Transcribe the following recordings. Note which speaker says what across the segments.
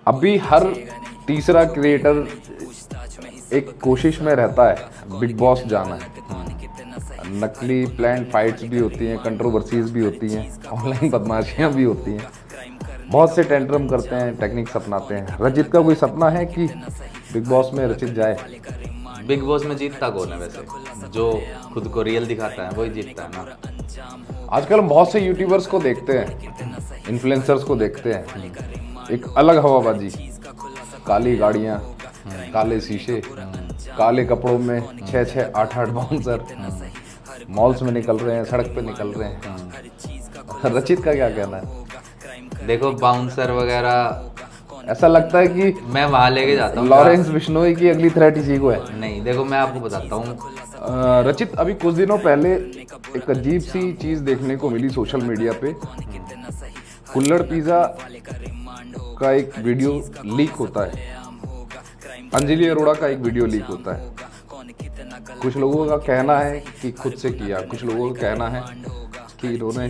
Speaker 1: अभी हर तीसरा क्रिएटर एक कोशिश में रहता है बिग बॉस जाना है। नकली प्लान फाइट्स भी होती हैं, कंट्रोवर्सीज भी होती हैं, ऑनलाइन बदमाशियां भी होती हैं। बहुत से टेंट्रम करते हैं, टेक्निक्स अपनाते हैं। रचित का कोई सपना है कि बिग बॉस में रचित जाए?
Speaker 2: बिग बॉस में जीतता कौन है वैसे? जो खुद को रियल दिखाता है वही जीतता है ना।
Speaker 1: आजकल हम बहुत से यूट्यूबर्स को देखते हैं, इन्फ्लुएंसर्स को देखते हैं, एक अलग हवाबाजी, काली गाड़ियाँ, काले शीशे, काले कपड़ों में 6-6 8-8 बाउंसर मॉल्स में निकल रहे हैं, सड़क पे निकल रहे हैं। रचित का क्या कहना है?
Speaker 2: देखो बाउंसर वगैरह
Speaker 1: ऐसा लगता है कि
Speaker 2: मैं वहाँ लेके जाता हूँ
Speaker 1: लॉरेंस बिश्नोई की अगली थ्रेट इसी को है।
Speaker 2: नहीं, देखो मैं आपको बताता हूँ।
Speaker 1: रचित, अभी कुछ दिनों पहले एक अजीब सी चीज देखने को मिली सोशल मीडिया पे। कुल्हड़ पिज्जा का एक वीडियो लीक होता है, अंजलि अरोड़ा का एक वीडियो लीक होता है। कुछ लोगों का कहना है कि खुद से किया, कुछ लोगों का कहना है कि इन्होंने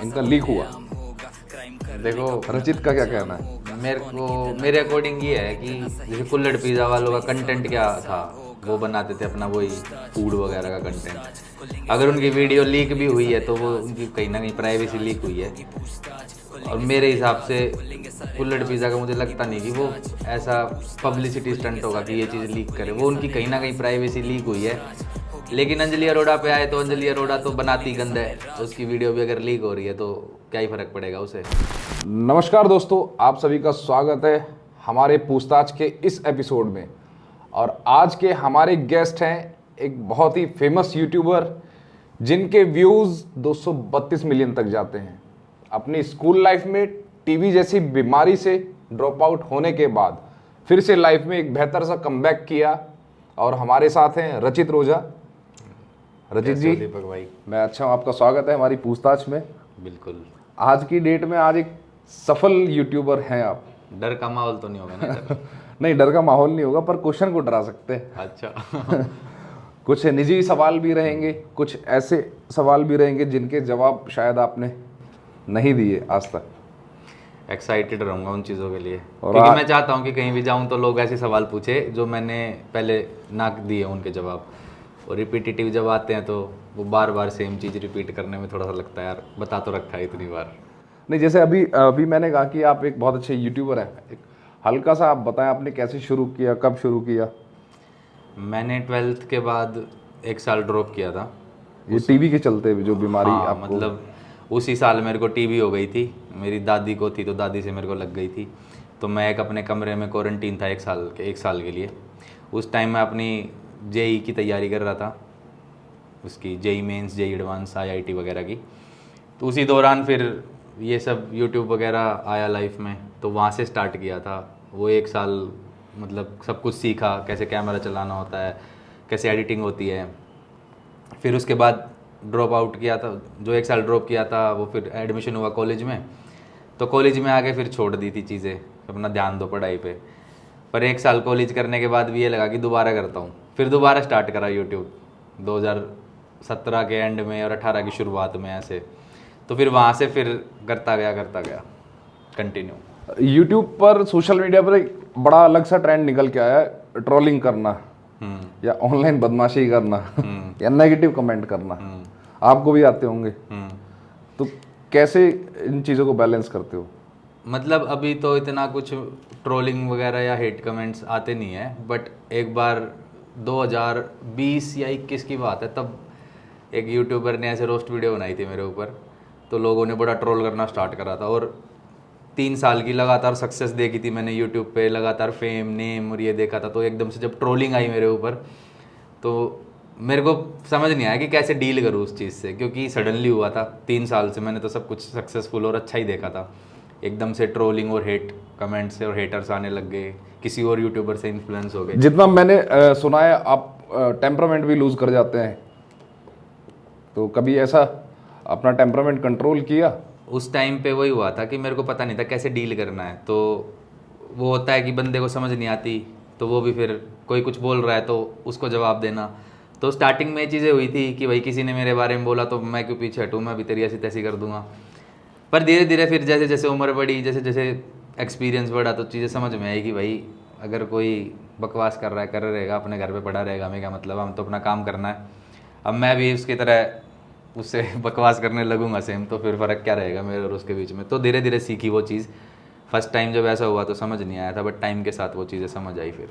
Speaker 1: इनका लीक हुआ।
Speaker 2: देखो
Speaker 1: रचित का क्या कहना है?
Speaker 2: मेरे अकॉर्डिंग ये है कि जैसे कुल्हड़ पिज़्ज़ा वालों का कंटेंट क्या था, वो बनाते थे अपना वही फूड वगैरह का कंटेंट। अगर उनकी वीडियो लीक भी हुई है तो वो उनकी कहीं ना कहीं प्राइवेसी लीक हुई है। और मेरे हिसाब से कुल्हड़ पिज़्ज़ा का मुझे लगता नहीं कि वो ऐसा पब्लिसिटी स्टंट होगा कि ये चीज़ लीक करे। वो उनकी कहीं ना कहीं प्राइवेसी लीक हुई है। लेकिन अंजलि अरोड़ा पे आए तो अंजलि अरोड़ा तो बनाती गंद है, उसकी वीडियो भी अगर लीक हो रही है तो क्या ही फ़र्क पड़ेगा उसे।
Speaker 1: नमस्कार दोस्तों, आप सभी का स्वागत है हमारे पूछताछ के इस एपिसोड में। और आज के हमारे गेस्ट हैं एक बहुत ही फेमस यूट्यूबर जिनके व्यूज़ 232 मिलियन तक जाते हैं। अपनी स्कूल लाइफ में टीवी जैसी बीमारी से ड्रॉप आउट होने के बाद फिर से लाइफ में एक बेहतर सा कमबैक किया। और हमारे साथ हैं रचित रोजा। रचित जी,
Speaker 2: दीपक भाई,
Speaker 1: मैं अच्छा हूँ, आपका स्वागत है हमारी पूछताछ में।
Speaker 2: बिल्कुल।
Speaker 1: आज की डेट में आज एक सफल यूट्यूबर हैं आप।
Speaker 2: डर का माहौल तो नहीं होगा ना इधर?
Speaker 1: नहीं, डर का माहौल नहीं होगा, पर क्वेश्चन को डरा सकते हैं।
Speaker 2: अच्छा।
Speaker 1: कुछ निजी सवाल भी रहेंगे, कुछ ऐसे सवाल भी रहेंगे जिनके जवाब शायद आपने नहीं दिए आज तक।
Speaker 2: एक्साइटेड रहूंगा उन चीज़ों के लिए,
Speaker 1: और
Speaker 2: क्योंकि मैं चाहता हूँ कि कहीं भी जाऊँ तो लोग ऐसे सवाल पूछे जो मैंने पहले ना दिए उनके जवाब। और रिपीटेटिव जब आते हैं तो वो बार बार सेम चीज़ रिपीट करने में थोड़ा सा लगता है यार, बता तो रखा है इतनी बार।
Speaker 1: नहीं, जैसे अभी अभी मैंने कहा कि आप एक बहुत अच्छे यूट्यूबर हैं, एक हल्का सा आप बताएं आपने कैसे शुरू किया, कब शुरू किया?
Speaker 2: मैंने 12th के बाद 1 साल ड्रॉप किया था।
Speaker 1: ये टीवी के चलते जो बीमारी
Speaker 2: हाँ,
Speaker 1: आपको?
Speaker 2: मतलब उसी साल मेरे को टीबी हो गई थी। मेरी दादी को थी तो दादी से मेरे को लग गई थी। तो मैं एक अपने कमरे में क्वारंटीन था 1 साल के लिए। उस टाइम मैं अपनी जेई की तैयारी कर रहा था, उसकी JEE mains, JEE advanced, IIT वगैरह की। तो उसी दौरान फिर ये सब यूट्यूब वगैरह आया लाइफ में, तो वहाँ से स्टार्ट किया था। वो 1 साल मतलब सब कुछ सीखा, कैसे कैमरा चलाना होता है, कैसे एडिटिंग होती है। फिर उसके बाद ड्रॉप आउट किया था, जो 1 साल ड्रॉप किया था वो फिर एडमिशन हुआ कॉलेज में। तो कॉलेज में आके फिर छोड़ दी थी चीज़ें, अपना ध्यान दो पढ़ाई पे। पर 1 साल कॉलेज करने के बाद भी ये लगा कि दोबारा करता हूँ। फिर दोबारा स्टार्ट करा यूट्यूब 2017 के एंड में और 18 की शुरुआत में ऐसे। तो फिर वहाँ से फिर करता गया कंटिन्यू।
Speaker 1: यूट्यूब पर, सोशल मीडिया पर एक बड़ा अलग सा ट्रेंड निकल के आया है, ट्रोलिंग करना या ऑनलाइन बदमाशी करना या नेगेटिव कमेंट करना। आपको भी आते होंगे, तो कैसे इन चीज़ों को बैलेंस करते हो?
Speaker 2: मतलब अभी तो इतना कुछ ट्रोलिंग वगैरह या हेट कमेंट्स आते नहीं है, बट एक बार 2020 या 21 की बात है, तब एक यूट्यूबर ने ऐसे रोस्ट वीडियो बनाई थी मेरे ऊपर। तो लोगों ने बड़ा ट्रोल करना स्टार्ट करा था। और 3 साल की लगातार सक्सेस देखी थी मैंने यूट्यूब पे, लगातार फेम, नेम और ये देखा था। तो एकदम से जब ट्रोलिंग आई मेरे ऊपर तो मेरे को समझ नहीं आया कि कैसे डील करूँ उस चीज़ से, क्योंकि सडनली हुआ था। 3 साल से मैंने तो सब कुछ सक्सेसफुल और अच्छा ही देखा था, एकदम से ट्रोलिंग और हेट कमेंट्स से और हेटर्स आने लग गए, किसी और यूट्यूबर से इन्फ्लुएंस हो गए।
Speaker 1: जितना मैंने सुना है आप टेम्परामेंट भी लूज कर जाते हैं, तो कभी ऐसा अपना टेम्परामेंट कंट्रोल किया?
Speaker 2: उस टाइम पे वही हुआ था कि मेरे को पता नहीं था कैसे डील करना है। तो वो होता है कि बंदे को समझ नहीं आती, तो वो भी फिर कोई कुछ बोल रहा है तो उसको जवाब देना। तो स्टार्टिंग में ये चीज़ें हुई थी कि भाई किसी ने मेरे बारे में बोला तो मैं क्यों पीछे हटूँ, मैं भी तेरी ऐसी तैसी कर दूंगा। पर धीरे धीरे फिर जैसे जैसे उम्र बढ़ी, जैसे जैसे एक्सपीरियंस बढ़ा तो चीज़ें समझ में आई कि भाई अगर कोई बकवास कर रहा है कर रहेगा, अपने घर पे पड़ा रहेगा, हमें क्या मतलब, हम तो अपना काम करना है। अब मैं भी उसकी तरह उससे बकवास करने लगूंगा सेम, तो फिर फ़र्क क्या रहेगा मेरे और उसके बीच में। तो धीरे धीरे सीखी वो चीज़। फर्स्ट टाइम जब ऐसा हुआ तो समझ नहीं आया था, बट टाइम के साथ वो चीज़ें समझ आई फिर।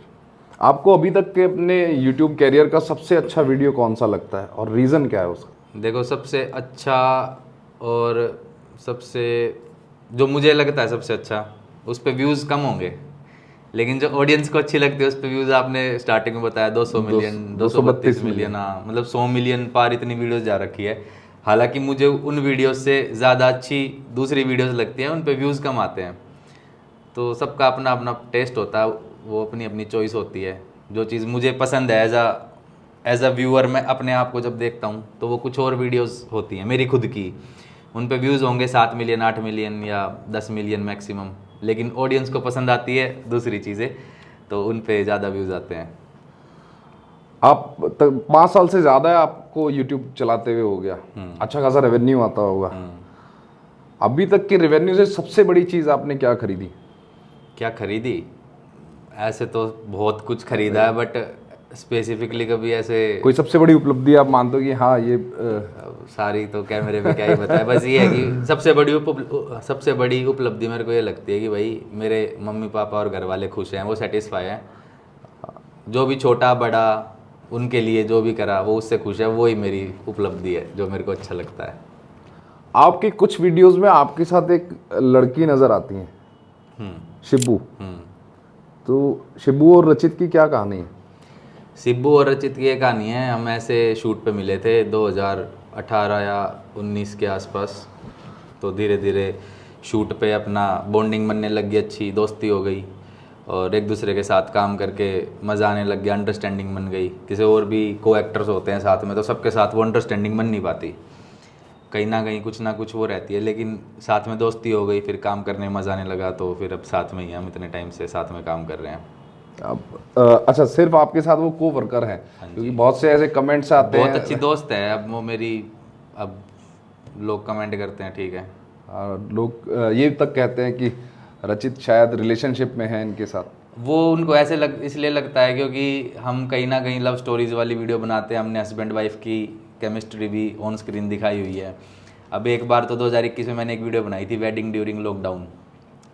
Speaker 1: आपको अभी तक के अपने यूट्यूब कैरियर का सबसे अच्छा वीडियो कौन सा लगता है और रीज़न क्या है उसका?
Speaker 2: देखो, सबसे अच्छा और सबसे जो मुझे लगता है सबसे अच्छा, उस पर व्यूज़ कम होंगे, लेकिन जो ऑडियंस को अच्छी लगती है उस पर व्यूज़ आपने स्टार्टिंग में बताया 200 मिलियन, 232 मिलियन, हाँ मतलब 100 मिलियन पार इतनी वीडियोस जा रखी है। हालांकि मुझे उन वीडियोस से ज़्यादा अच्छी दूसरी वीडियोस लगती हैं, उन पे व्यूज़ कम आते हैं। तो सबका अपना अपना टेस्ट होता है, वो अपनी अपनी चॉइस होती है। जो चीज़ मुझे पसंद है एज अ व्यूअर, मैं अपने आप को जब देखता हूँ तो वो कुछ और वीडियोस होती हैं मेरी खुद की, उन पे व्यूज़ होंगे 7 मिलियन, 8 मिलियन या 10 मिलियन मैक्सिमम, लेकिन ऑडियंस को पसंद आती है दूसरी चीज़ें, तो उन पे ज़्यादा व्यूज़ आते हैं।
Speaker 1: आप 5 साल से ज़्यादा है आपको यूट्यूब चलाते हुए हो गया, अच्छा खासा रेवेन्यू आता होगा। अभी तक के रेवेन्यू से सबसे बड़ी चीज़ आपने क्या खरीदी?
Speaker 2: क्या खरीदी? ऐसे तो बहुत कुछ खरीदा है, बट स्पेसिफिकली कभी ऐसे
Speaker 1: कोई सबसे बड़ी उपलब्धि आप मानते हो कि हाँ ये
Speaker 2: सारी तो कैमरे पे क्या ही बताया। बस ये है कि सबसे बड़ी उपलब्धि मेरे को ये लगती है कि भाई मेरे मम्मी पापा और घर वाले खुश हैं, वो सेटिस्फाई हैं। जो भी छोटा बड़ा उनके लिए जो भी करा वो उससे खुश है, वो ही मेरी उपलब्धि है जो मेरे को अच्छा लगता है।
Speaker 1: आपके कुछ वीडियोस में आपके साथ एक लड़की नज़र आती है, शिब्बू। तो शिब्बू और रचित की क्या कहानी है?
Speaker 2: शिब्बू और रचित की एक कहानी है। हम ऐसे शूट पे मिले थे 2018 या 19 के आसपास। तो धीरे धीरे शूट पे अपना बॉन्डिंग बनने लग गई, अच्छी दोस्ती हो गई और एक दूसरे के साथ काम करके मज़ा आने लग गया, अंडरस्टैंडिंग बन गई। किसी और भी को एक्टर्स होते हैं साथ में तो सबके साथ वो अंडरस्टैंडिंग बन नहीं पाती, कहीं ना कुछ वो रहती है, लेकिन साथ में दोस्ती हो गई, फिर काम करने में मज़ा आने लगा। तो फिर अब साथ में ही हम इतने टाइम से साथ में काम कर रहे हैं।
Speaker 1: अब अच्छा, सिर्फ आपके साथ वो को वर्कर हैं? क्योंकि बहुत से ऐसे कमेंट्स आते हैं।
Speaker 2: बहुत अच्छी दोस्त है अब वो मेरी। अब लोग कमेंट करते हैं, ठीक है,
Speaker 1: लोग ये तक कहते हैं कि रचित शायद रिलेशनशिप में है इनके साथ।
Speaker 2: वो उनको ऐसे इसलिए लगता है क्योंकि हम कहीं ना कहीं लव स्टोरीज वाली वीडियो बनाते हैं। हमने हस्बैंड वाइफ की केमिस्ट्री भी ऑन स्क्रीन दिखाई हुई है। अब एक बार तो 2021 में मैंने एक वीडियो बनाई थी, वेडिंग ड्यूरिंग लॉकडाउन।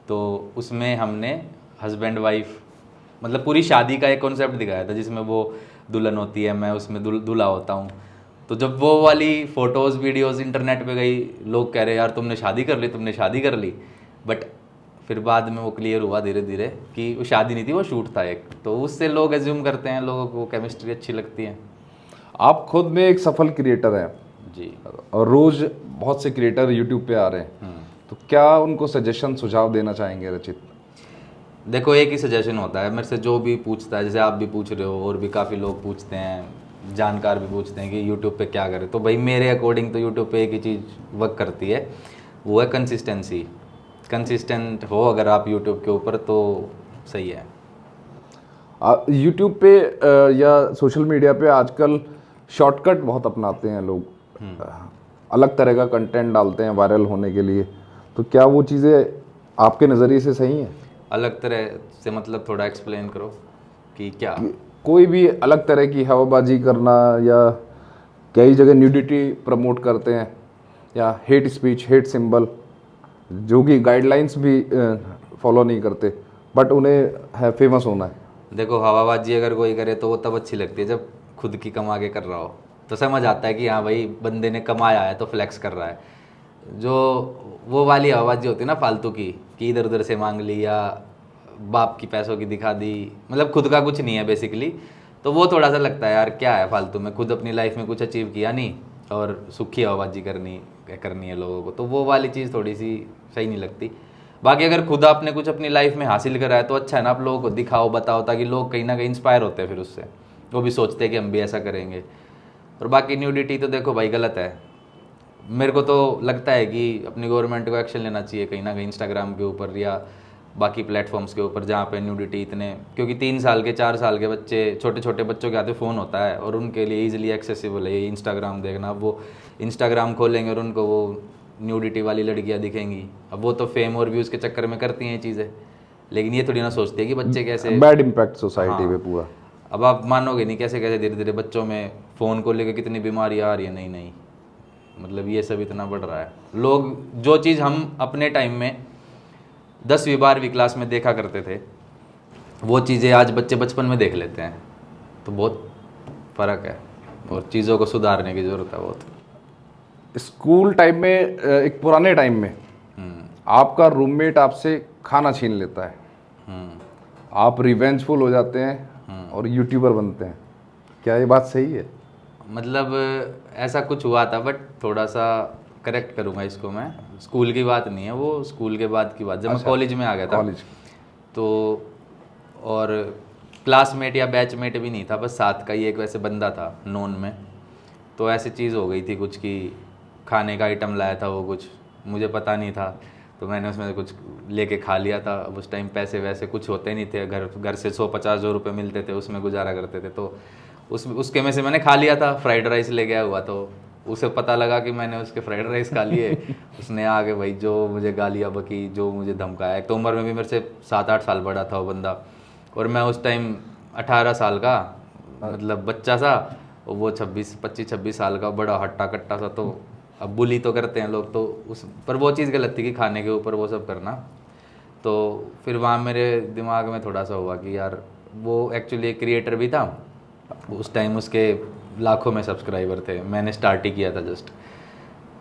Speaker 2: तो उसमें हमने हस्बैंड वाइफ मतलब पूरी शादी का एक कॉन्सेप्ट दिखाया था, जिसमें वो दुल्हन होती है, मैं उसमें दूल्हा होता हूँ। तो जब वो वाली फ़ोटोज़ वीडियोज़ इंटरनेट पे गई, लोग कह रहे यार तुमने शादी कर ली। बट फिर बाद में वो क्लियर हुआ धीरे धीरे कि वो शादी नहीं थी, वो शूट था एक। तो उससे लोग एज्यूम करते हैं, लोगों को केमिस्ट्री अच्छी लगती है।
Speaker 1: आप खुद में एक सफल क्रिएटर हैं
Speaker 2: जी,
Speaker 1: और रोज़ बहुत से क्रिएटर यूट्यूब पे आ रहे हैं, तो क्या उनको सजेशन सुझाव देना चाहेंगे रचित?
Speaker 2: देखो, एक ही सजेशन होता है मेरे से, जो भी पूछता है, जैसे आप भी पूछ रहे हो और भी काफ़ी लोग पूछते हैं, जानकार भी पूछते हैं कि यूट्यूब पे क्या करें। तो भाई मेरे अकॉर्डिंग तो यूट्यूब पे एक ही चीज़ वर्क करती है, वो है कंसिस्टेंसी। कंसिस्टेंट हो अगर आप यूट्यूब के ऊपर तो सही है।
Speaker 1: यूट्यूब पे या सोशल मीडिया पे आजकल शॉर्टकट बहुत अपनाते हैं लोग, अलग तरह का कंटेंट डालते हैं वायरल होने के लिए। तो क्या वो चीज़ें आपके नज़रिए से सही हैं?
Speaker 2: अलग तरह से मतलब थोड़ा एक्सप्लेन करो कि क्या?
Speaker 1: कोई भी अलग तरह की हवाबाजी करना, या कई जगह न्यूडिटी प्रमोट करते हैं, या हेट स्पीच, हेट सिंबल, जो कि गाइडलाइंस भी फॉलो नहीं करते, बट उन्हें है फेमस होना है।
Speaker 2: देखो, हवाबाजी अगर कोई करे तो वो तब अच्छी लगती है जब खुद की कमा के कर रहा हो, तो समझ आता है कि हाँ भाई बंदे ने कमाया है तो फ्लेक्स कर रहा है। जो वो वाली हवाबाजी होती है ना फालतू की, कि इधर उधर से मांग ली या बाप की पैसों की दिखा दी, मतलब खुद का कुछ नहीं है बेसिकली, तो वो थोड़ा सा लगता है यार क्या है फालतू में, खुद अपनी लाइफ में कुछ अचीव किया नहीं और सुखी हवाबाजी करनी है लोगों को, तो वो वाली चीज़ थोड़ी सी सही नहीं लगती। बाकी अगर खुद आपने कुछ अपनी लाइफ में हासिल करा है तो अच्छा है ना, आप लोगों को दिखाओ, बताओ, ताकि लोग कहीं ना कहीं इंस्पायर होते हैं, फिर उससे वो भी सोचते हैं कि हम भी ऐसा करेंगे। और बाकी न्यूडिटी तो देखो भाई गलत है, मेरे को तो लगता है कि अपनी गवर्नमेंट को एक्शन लेना चाहिए कहीं ना कहीं इंस्टाग्राम के ऊपर या बाकी प्लेटफॉर्म्स के ऊपर जहाँ पे न्यूडिटी इतने, क्योंकि 3 साल के 4 साल के बच्चे, छोटे छोटे बच्चों के हाथ में फ़ोन होता है और उनके लिए ईजिली एक्सेसिबल है ये इंस्टाग्राम देखना। वो इंस्टाग्राम खोलेंगे और उनको वो न्यूडिटी वाली लड़कियां दिखेंगी। अब वो तो फेम और व्यूज़ के चक्कर में करती हैं ये चीज़ें, लेकिन ये थोड़ी ना सोचती है कि बच्चे कैसे।
Speaker 1: बैड इम्पैक्ट सोसाइटी
Speaker 2: हाँ।
Speaker 1: पे पूरा।
Speaker 2: अब आप मानोगे नहीं कैसे कैसे धीरे धीरे बच्चों में फ़ोन को लेकर कितनी बीमारियाँ आ रही है नई नई। मतलब ये सब इतना बढ़ रहा है। लोग जो चीज़ हम अपने टाइम में 10वीं 12वीं क्लास में देखा करते थे, वो चीज़ें आज बच्चे बचपन में देख लेते हैं। तो बहुत फ़र्क है और चीज़ों को सुधारने की ज़रूरत है बहुत।
Speaker 1: स्कूल टाइम में एक पुराने टाइम में आपका रूममेट आपसे खाना छीन लेता है, आप रिवेंजफुल हो जाते हैं और यूट्यूबर बनते हैं, क्या ये बात सही है?
Speaker 2: मतलब ऐसा कुछ हुआ था, बट थोड़ा सा करेक्ट करूँगा इसको मैं। स्कूल की बात नहीं है वो, स्कूल के बाद की बात, जब मैं कॉलेज में आ गया था।
Speaker 1: कॉलेज
Speaker 2: तो और क्लासमेट या बैचमेट भी नहीं था, बस साथ का ही एक वैसे बंदा था नॉन में। तो ऐसी चीज़ हो गई थी कुछ कि खाने का आइटम लाया था वो, कुछ मुझे पता नहीं था, तो मैंने उसमें कुछ लेके खा लिया था। अब उस टाइम पैसे वैसे कुछ होते नहीं थे, घर से 100-50 रुपये मिलते थे, उसमें गुजारा करते थे। तो उसके में से मैंने खा लिया था। फ्राइड राइस ले गया हुआ, तो उसे पता लगा कि मैंने उसके फ्राइड राइस खा लिए। उसने आगे भाई जो मुझे गालियाँ बकी, जो मुझे धमकाया। एक तो उम्र में भी मेरे से 7-8 साल बड़ा था वो बंदा, और मैं उस टाइम 18 साल का मतलब बच्चा सा, और वो 25-26 साल का बड़ा हट्टा कट्टा सा। तो अब बुली तो करते हैं लोग, तो उस पर वो चीज़ गलत थी कि खाने के ऊपर वो सब करना। तो फिर वहाँ मेरे दिमाग में थोड़ा सा हुआ कि यार वो एक्चुअली एक क्रिएटर भी था उस टाइम, उसके लाखों में सब्सक्राइबर थे, मैंने स्टार्ट ही किया था जस्ट।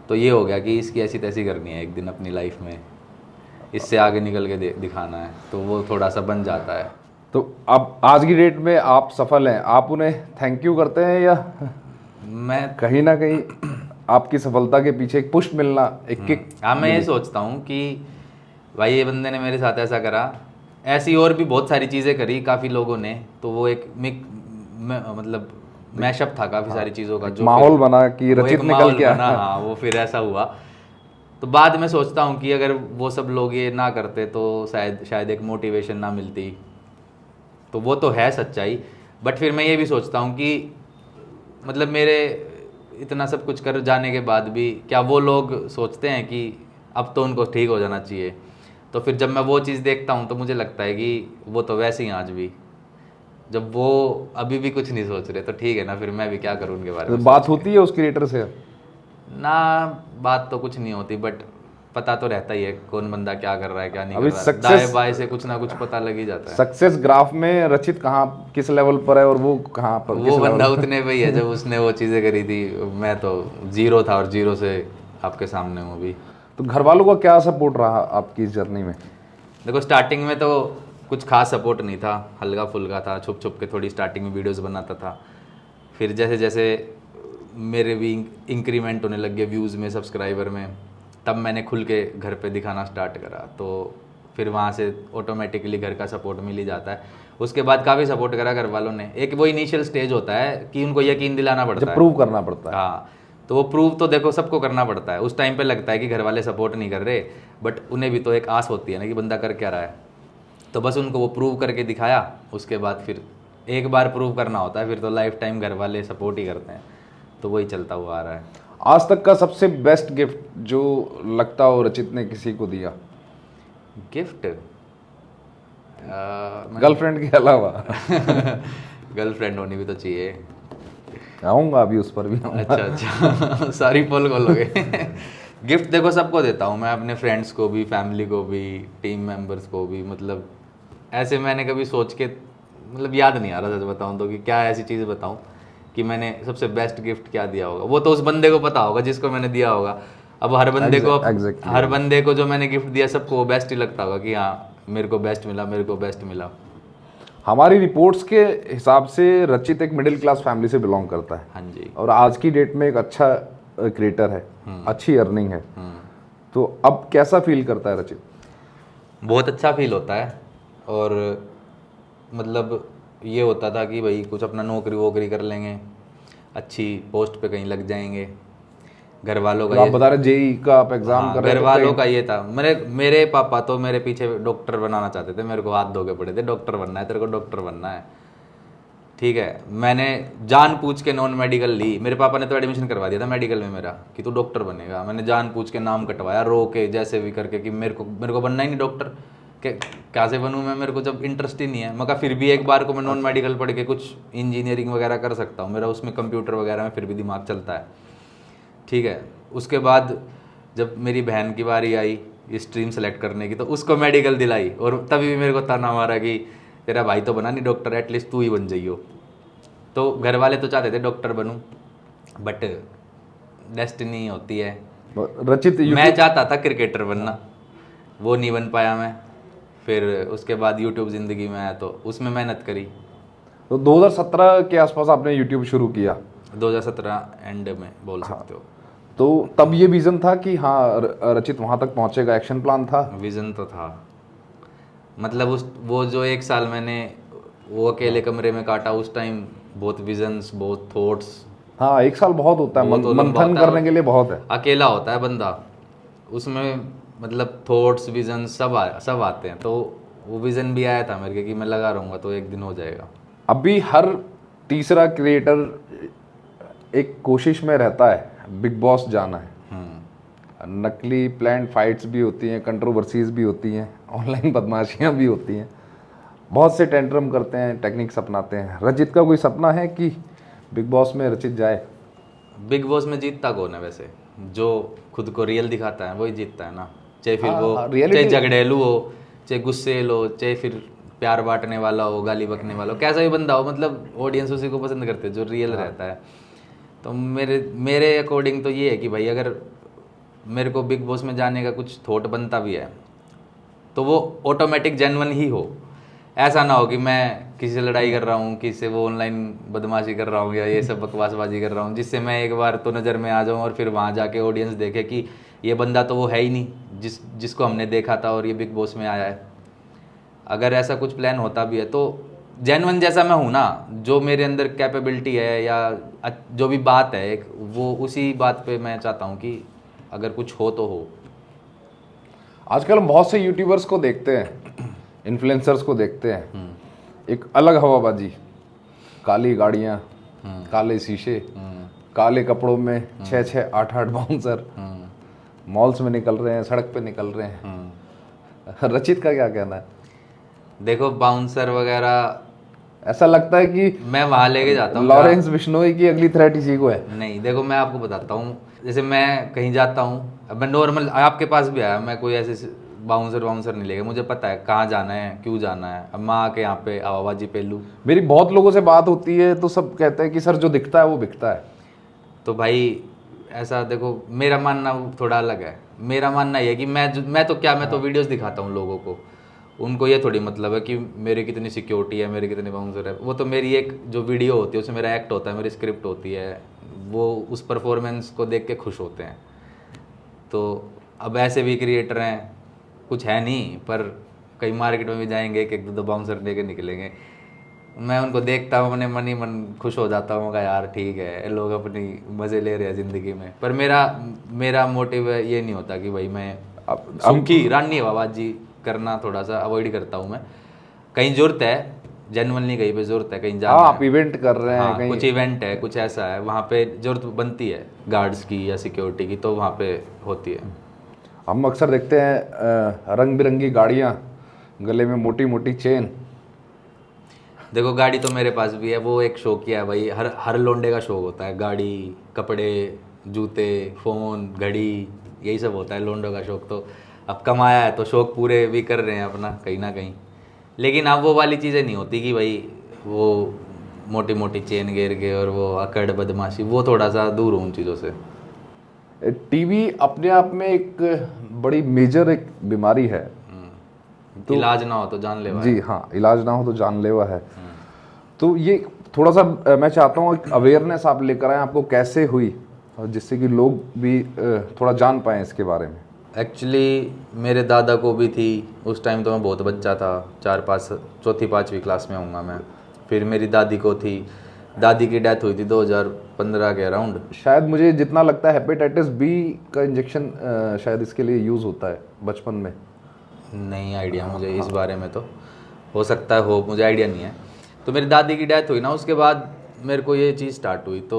Speaker 2: तो ये हो गया कि इसकी ऐसी तैसी करनी है एक दिन अपनी लाइफ में, इससे आगे निकल के दिखाना है, तो वो थोड़ा सा बन जाता है।
Speaker 1: तो अब आज की डेट में आप सफल हैं, आप उन्हें थैंक यू करते हैं या
Speaker 2: मैं
Speaker 1: कहीं ना कहीं आपकी सफलता के पीछे एक पुश मिलना, एक किक?
Speaker 2: हाँ, मैं ये सोचता हूँ कि भाई ये बंदे ने मेरे साथ ऐसा करा, ऐसी और भी बहुत सारी चीज़ें करी काफ़ी लोगों ने, तो वो एक मतलब मैशअप था काफ़ी सारी चीज़ों का, जो
Speaker 1: माहौल बना कि
Speaker 2: वो
Speaker 1: रचित
Speaker 2: एक
Speaker 1: निकल
Speaker 2: माहौल
Speaker 1: के
Speaker 2: बना।
Speaker 1: आया।
Speaker 2: हाँ, वो फिर ऐसा हुआ। तो बाद में सोचता हूँ कि अगर वो सब लोग ये ना करते तो शायद एक मोटिवेशन ना मिलती। तो वो तो है सच्चाई, बट फिर मैं ये भी सोचता हूँ कि मतलब मेरे इतना सब कुछ कर जाने के बाद भी क्या वो लोग सोचते हैं कि अब तो उनको ठीक हो जाना चाहिए। तो फिर जब मैं वो चीज़ देखता हूँ तो मुझे लगता है कि वो तो वैसे ही आज भी, जब वो अभी भी कुछ नहीं सोच रहे तो ठीक है ना, फिर मैं भी क्या करूँ उनके बारे
Speaker 1: तो
Speaker 2: में।
Speaker 1: बात होती है उस क्रिएटर से?
Speaker 2: ना, बात तो कुछ नहीं होती, बट पता तो रहता ही है कौन बंदा क्या कर रहा है क्या नहीं
Speaker 1: अभी
Speaker 2: कर रहा है।
Speaker 1: success-
Speaker 2: दाएं बाएं से कुछ ना कुछ पता लग ही जाता है।
Speaker 1: सक्सेस ग्राफ में रचित कहाँ किस लेवल पर है और वो कहाँ पर
Speaker 2: वो बंदा उतने पे ही है जब उसने वो चीज़ें करी थी। मैं तो 0 था और 0 से आपके सामने हूँ अभी।
Speaker 1: तो घर वालों का क्या सपोर्ट रहा आपकी इस जर्नी में?
Speaker 2: देखो स्टार्टिंग में तो कुछ खास सपोर्ट नहीं था, हल्का फुल्का था, छुप छुप के थोड़ी स्टार्टिंग में वीडियोस बनाता था। फिर जैसे जैसे मेरे भी इंक्रीमेंट होने लग गए व्यूज़ में, सब्सक्राइबर में, तब मैंने खुल के घर पे दिखाना स्टार्ट करा। तो फिर वहाँ से ऑटोमेटिकली घर का सपोर्ट मिल ही जाता है। उसके बाद काफ़ी सपोर्ट करा घर वालों ने। एक वो इनिशियल स्टेज होता है कि उनको यकीन दिलाना पड़ता
Speaker 1: जब
Speaker 2: है,
Speaker 1: प्रूव करना पड़ता है।
Speaker 2: हाँ, तो वो प्रूव तो देखो सबको करना पड़ता है। उस टाइम पे लगता है कि घर वाले सपोर्ट नहीं कर रहे, बट उन्हें भी तो एक आस होती है ना कि बंदा कर क्या रहा है। तो बस उनको वो प्रूव करके दिखाया। उसके बाद फिर एक बार प्रूव करना होता है, फिर तो लाइफ टाइम घर वाले सपोर्ट ही करते हैं। तो वही चलता हुआ आ रहा है।
Speaker 1: आज तक का सबसे बेस्ट गिफ्ट जो लगता हो रचित ने किसी को दिया?
Speaker 2: गिफ्ट
Speaker 1: गर्लफ्रेंड के अलावा?
Speaker 2: गर्लफ्रेंड होनी भी तो चाहिए।
Speaker 1: आऊँगा अभी, उस पर भी आऊँगा।
Speaker 2: अच्छा सारी पोल खोलोगे। गिफ्ट देखो सबको देता हूँ मैं, अपने फ्रेंड्स को भी, फैमिली को भी, टीम मेंबर्स को भी। मतलब ऐसे मैंने कभी सोच के मतलब याद नहीं आ रहा, सच बताऊँ तो, कि क्या ऐसी चीज़ बताऊँ कि मैंने सबसे बेस्ट गिफ्ट क्या दिया होगा। वो तो उस बंदे को पता होगा जिसको मैंने दिया होगा। अब हर बंदे को
Speaker 1: Exactly.
Speaker 2: हर बंदे को जो मैंने गिफ्ट दिया सबको वो बेस्ट ही लगता होगा कि हाँ मेरे को बेस्ट मिला, मेरे को बेस्ट मिला।
Speaker 1: हमारी रिपोर्ट्स के हिसाब से रचित एक मिडिल क्लास फैमिली से बिलोंग करता है।
Speaker 2: हाँ जी।
Speaker 1: और आज की डेट में एक अच्छा क्रिएटर है, अच्छी अर्निंग है। तो अब कैसा फील करता है रचित?
Speaker 2: बहुत अच्छा फील होता है। और मतलब ये होता था कि भाई कुछ अपना नौकरी वोकरी कर लेंगे, अच्छी पोस्ट पे कहीं लग जाएंगे। घर वालों का
Speaker 1: तो आप
Speaker 2: ये,
Speaker 1: बता रहे जेई का आप एग्जाम
Speaker 2: हाँ,
Speaker 1: कर रहे
Speaker 2: घर
Speaker 1: थे,
Speaker 2: वालों का ये था। मेरे पापा तो मेरे पीछे डॉक्टर बनाना चाहते थे, मेरे को हाथ धो के पड़े थे, डॉक्टर बनना है तेरे को, डॉक्टर बनना है। ठीक है, मैंने जान पूछ के नॉन मेडिकल ली। मेरे पापा ने तो एडमिशन करवा दिया था मेडिकल में मेरा कि तू डॉक्टर बनेगा। मैंने जान पूछ के नाम कटवाया रो के जैसे भी करके कि मेरे को बनना ही नहीं डॉक्टर। क्या से बनूँ मैं, मेरे को जब इंटरेस्ट ही नहीं है। मगर फिर भी एक बार को मैं नॉन मेडिकल पढ़ के कुछ इंजीनियरिंग वगैरह कर सकता हूँ, मेरा उसमें कंप्यूटर वगैरह में फिर भी दिमाग चलता है। ठीक है, उसके बाद जब मेरी बहन की बारी आई स्ट्रीम सेलेक्ट करने की तो उसको मेडिकल दिलाई, और तभी भी मेरे को ताना मारा कि तेरा भाई तो बना नहीं डॉक्टर, एटलीस्ट तू ही बन जाइयो। तो घर वाले तो चाहते थे डॉक्टर बनूं, बट डेस्टिनी होती है।
Speaker 1: रचित
Speaker 2: मैं चाहता था क्रिकेटर बनना, वो नहीं बन पाया मैं। फिर उसके बाद यूट्यूब ज़िंदगी में आया तो उसमें मेहनत करी।
Speaker 1: तो 2017 के आसपास आपने यूट्यूब शुरू किया।
Speaker 2: 2017 एंड में बोल सकते हो।
Speaker 1: तो तब ये विज़न था कि हाँ रचित वहाँ तक पहुँचेगा, एक्शन प्लान था?
Speaker 2: विज़न तो था, मतलब उस वो जो एक साल मैंने वो अकेले कमरे में काटा, उस टाइम बहुत विजन्स, बहुत थॉट्स।
Speaker 1: हाँ, एक साल बहुत होता है, मंथन करने के लिए बहुत है।
Speaker 2: अकेला होता है बंदा, उसमें मतलब थॉट्स विजन सब आते हैं। तो वो विज़न भी आया था मेरे कि मैं लगा रहूँगा तो एक दिन हो जाएगा।
Speaker 1: अभी हर तीसरा क्रिएटर एक कोशिश में रहता है बिग बॉस जाना है। नकली प्लान्ड फाइट्स भी होती हैं, कंट्रोवर्सीज भी होती हैं, ऑनलाइन बदमाशियाँ भी होती हैं, बहुत से टेंट्रम करते हैं, टेक्निक्स अपनाते हैं। रचित का कोई सपना है कि बिग बॉस में रचित जाए?
Speaker 2: बिग बॉस में जीतता कौन है वैसे? जो खुद को रियल दिखाता है वही जीतता है ना। चाहे फिर वो चाहे झगड़ेलू हो, चाहे गुस्सेल हो, चाहे फिर प्यार बांटने वाला हो, गाली बकने वाला हो, कैसा भी बंदा हो, मतलब ऑडियंस उसी को पसंद करते हैं जो रियल रहता है। तो मेरे अकॉर्डिंग तो ये है कि भाई अगर मेरे को बिग बॉस में जाने का कुछ थॉट बनता भी है तो वो ऑटोमेटिक जेन्युइन ही हो। ऐसा ना हो कि मैं किसी से लड़ाई कर रहा हूँ, किसी से वो ऑनलाइन बदमाशी कर रहा हूँ या ये सब बकवासबाजी कर रहा हूँ, जिससे मैं एक बार तो नज़र में आ जाऊँ और फिर वहाँ जाके ऑडियंस देखे कि ये बंदा तो वो है ही नहीं जिसको हमने देखा था और ये बिग बॉस में आया है। अगर ऐसा कुछ प्लान होता भी है तो जेन्युइन जैसा मैं हूँ ना, जो मेरे अंदर कैपेबिलिटी है या जो भी बात है एक, वो उसी बात पे मैं चाहता हूँ कि अगर कुछ हो तो हो।
Speaker 1: आजकल हम बहुत से यूट्यूबर्स को देखते हैं, इन्फ्लुएंसर्स को देखते हैं, एक अलग हवाबाजी, काली गाड़ियाँ, काले शीशे, काले कपड़ों में 6-6, 8-8 बाउंसर मॉल्स में निकल रहे हैं, सड़क पे निकल रहे हैं। रचित का क्या कहना है?
Speaker 2: देखो बाउंसर वगैरह
Speaker 1: ऐसा लगता है कि
Speaker 2: मैं वहाँ लेके जाता हूँ।
Speaker 1: लॉरेंस बिश्नोई की अगली थ्रेट इसी को है।
Speaker 2: नहीं, देखो मैं आपको बताता हूँ, जैसे मैं कहीं जाता हूँ, अब मैं नॉर्मल आपके पास भी आया, मैं कोई ऐसे बाउंसर नहीं लेगा, मुझे पता है कहाँ जाना है, क्यों जाना है। अब मैं आके यहाँ पे आवाबाजी पे लूँ।
Speaker 1: मेरी बहुत लोगों से बात होती है तो सब कहते हैं कि सर जो दिखता है वो बिकता है।
Speaker 2: तो भाई ऐसा देखो, मेरा मानना थोड़ा अलग है। मेरा मानना ये है कि मैं तो वीडियोस दिखाता हूँ लोगों को, उनको ये थोड़ी मतलब है कि मेरी कितनी सिक्योरिटी है, मेरे कितने बाउंसर है। वो तो मेरी एक जो वीडियो होती है उसमें मेरा एक्ट होता है, मेरी स्क्रिप्ट होती है, वो उस परफॉर्मेंस को देख के खुश होते हैं। तो अब ऐसे भी क्रिएटर हैं, कुछ है नहीं पर कई मार्केट में भी जाएंगे, एक दो बाउंसर लेके निकलेंगे, मैं उनको देखता हूँ, अपने मन ही मन खुश हो जाता हूँ कि यार ठीक है, लोग अपनी मज़े ले रहे हैं ज़िंदगी में। पर मेरा मोटिव ये नहीं होता कि भाई मैं सुखी रानी हवाबाजी करना थोड़ा सा अवॉइड करता हूँ मैं। कहीं ज़रूरत है, जेन्युइनली कहीं पे ज़रूरत है, कहीं जाना
Speaker 1: आप इवेंट कर रहे हैं,
Speaker 2: कहीं कुछ इवेंट है, कुछ ऐसा है, वहाँ पे ज़रूरत बनती है गार्ड्स की या सिक्योरिटी की, तो वहाँ पे होती है।
Speaker 1: हम अक्सर देखते हैं रंग बिरंगी गाड़ियाँ, गले में मोटी मोटी चेन।
Speaker 2: देखो गाड़ी तो मेरे पास भी है, वो एक शौक किया है भाई, हर लोंडे का शौक होता है। गाड़ी, कपड़े, जूते, फ़ोन, घड़ी, यही सब होता है लोंडों का शौक। तो अब कमाया है तो शौक पूरे भी कर रहे हैं अपना कहीं ना कहीं। लेकिन अब वो वाली चीज़ें नहीं होती कि भाई वो मोटी मोटी चेन घेर के और वो अकड़ बदमाशी, वो थोड़ा सा दूर हो उन चीज़ों से।
Speaker 1: टीवी अपने आप में एक बड़ी मेजर एक बीमारी है।
Speaker 2: तो इलाज ना हो तो जानलेवा है।
Speaker 1: जी हाँ, इलाज ना हो तो जानलेवा है। तो ये थोड़ा सा मैं चाहता हूँ अवेयरनेस आप लेकर आए, आपको कैसे हुई और जिससे कि लोग भी थोड़ा जान पाएँ इसके बारे में।
Speaker 2: एक्चुअली मेरे दादा को भी थी, उस टाइम तो मैं बहुत बच्चा था, 4-5 क्लास में होऊंगा मैं। फिर मेरी दादी को थी, दादी की डेथ हुई थी 2015 के अराउंड।
Speaker 1: शायद मुझे जितना लगता है हेपेटाइटिस बी का इंजेक्शन शायद इसके लिए यूज़ होता है बचपन में।
Speaker 2: नहीं आइडिया मुझे इस बारे में, तो हो सकता है हो, मुझे आइडिया नहीं है। तो मेरी दादी की डेथ हुई ना, उसके बाद मेरे को ये चीज़ स्टार्ट हुई। तो